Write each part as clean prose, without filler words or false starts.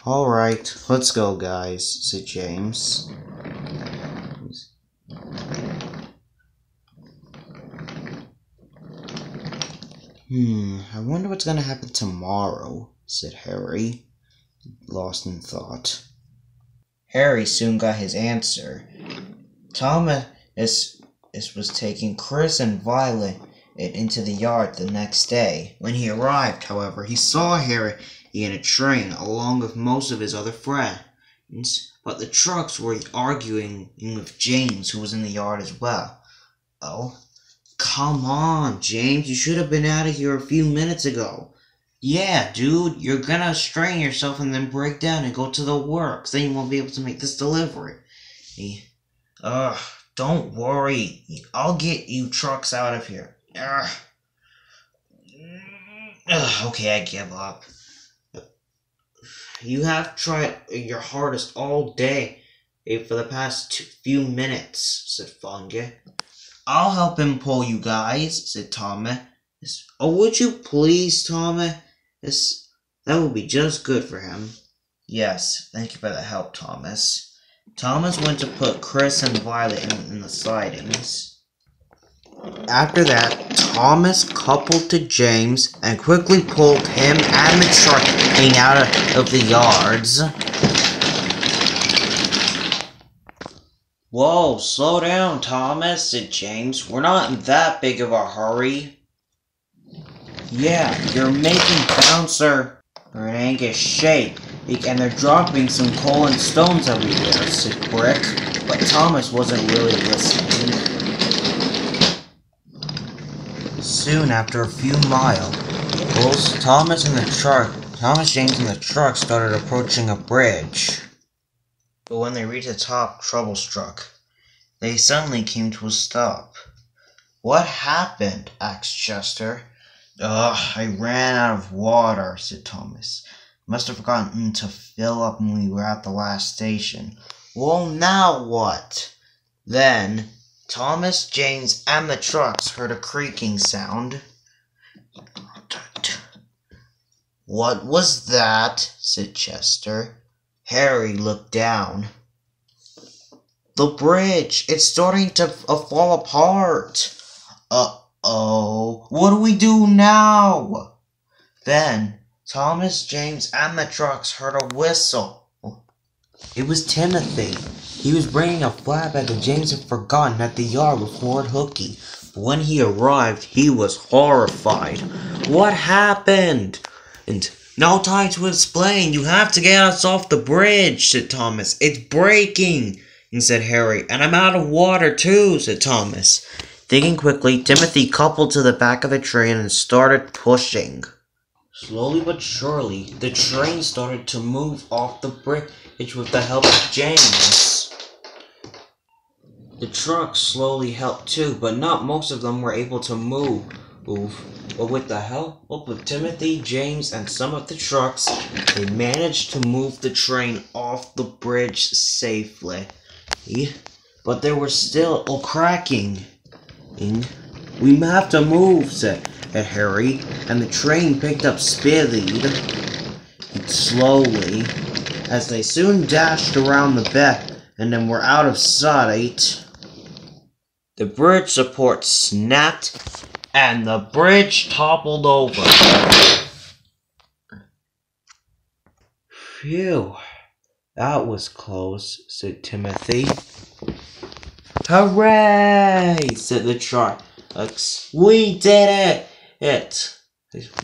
Alright, let's go, guys, said James. I wonder what's gonna happen tomorrow, said Harry, lost in thought. Harry soon got his answer. Thomas was taking Chris and Violet into the yard the next day. When he arrived, however, he saw Harry in a train along with most of his other friends, but the trucks were arguing with James, who was in the yard as well. Oh, come on, James, you should have been out of here a few minutes ago. Yeah, dude, you're gonna strain yourself and then break down and go to the works. Then you won't be able to make this delivery. Don't worry. I'll get you trucks out of here. Okay, I give up. You have tried your hardest all day for the past few minutes, said Fungi. I'll help him pull you guys, said Thomas. Oh, would you please, Thomas? That would be just good for him. Yes, thank you for the help, Thomas. Thomas went to put Chris and Violet in the sidings. After that, Thomas coupled to James and quickly pulled him and the truck out of the yards. Whoa, slow down, Thomas, said James. We're not in that big of a hurry. Yeah, you're making Bouncer or an Angus shake, and they're dropping some coal and stones everywhere, said Brick. But Thomas wasn't really listening. Soon after a few miles, Thomas, James, and the truck started approaching a bridge. But when they reached the top, trouble struck. They suddenly came to a stop. What happened? Asked Chester. I ran out of water, said Thomas. Must have forgotten to fill up when we were at the last station. Well, now what? Then Thomas, James, and the trucks heard a creaking sound. What was that? Said Chester. Harry looked down. The bridge! It's starting to fall apart! Uh-oh. What do we do now? Then Thomas, James, and the trucks heard a whistle. It was Timothy. He was bringing a flatbed that James had forgotten at the yard with Lord Hooky. But when he arrived, he was horrified. What happened? And no time to explain. You have to get us off the bridge, said Thomas. It's breaking, said Harry. And I'm out of water too, said Thomas. Thinking quickly, Timothy coupled to the back of the train and started pushing. Slowly but surely, the train started to move off the bridge with the help of James. The trucks slowly helped too, but not most of them were able to move. But with the help of Timothy, James, and some of the trucks, they managed to move the train off the bridge safely. But there was still a cracking. We have to move, said Harry, and the train picked up speed slowly, as they soon dashed around the bend and then were out of sight. The bridge support snapped, and the bridge toppled over. Phew, that was close, said Timothy. Hooray, said the trucks. We did it!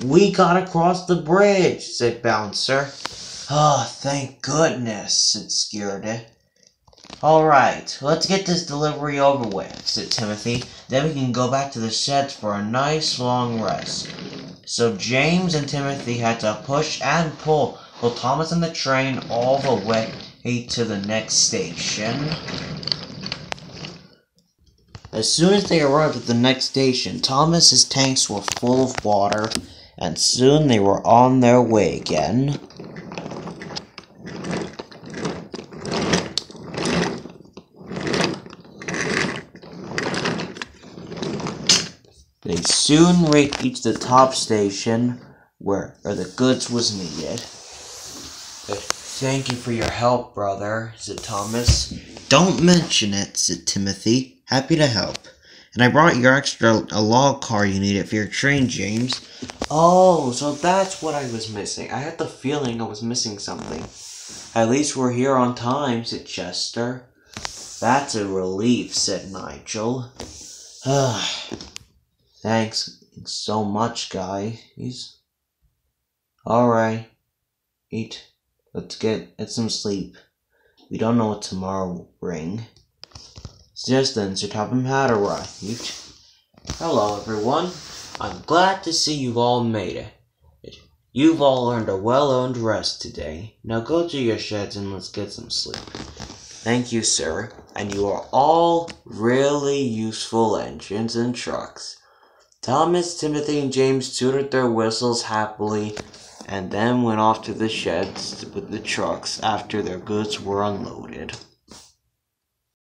We got across the bridge, said Bouncer. Oh, thank goodness, said Scaredy. Alright, let's get this delivery over with, said Timothy. Then we can go back to the sheds for a nice long rest. So James and Timothy had to push and pull Thomas and the train all the way to the next station. As soon as they arrived at the next station, Thomas's tanks were full of water, and soon they were on their way again. They soon reached the top station where the goods was needed. Thank you for your help, brother, said Thomas. Don't mention it, said Timothy. Happy to help. And I brought your extra log car you needed for your train, James. Oh, so that's what I was missing. I had the feeling I was missing something. At least we're here on time, said Chester. That's a relief, said Nigel. Thanks so much, guys. Alright. Let's get some sleep. We don't know what tomorrow will bring. Just then, Sir Topham had arrived. Hello, everyone. I'm glad to see you've all made it. You've all earned a well-earned rest today. Now go to your sheds and let's get some sleep. Thank you, sir. And you are all really useful engines and trucks. Thomas, Timothy, and James tooted their whistles happily and then went off to the sheds with the trucks after their goods were unloaded.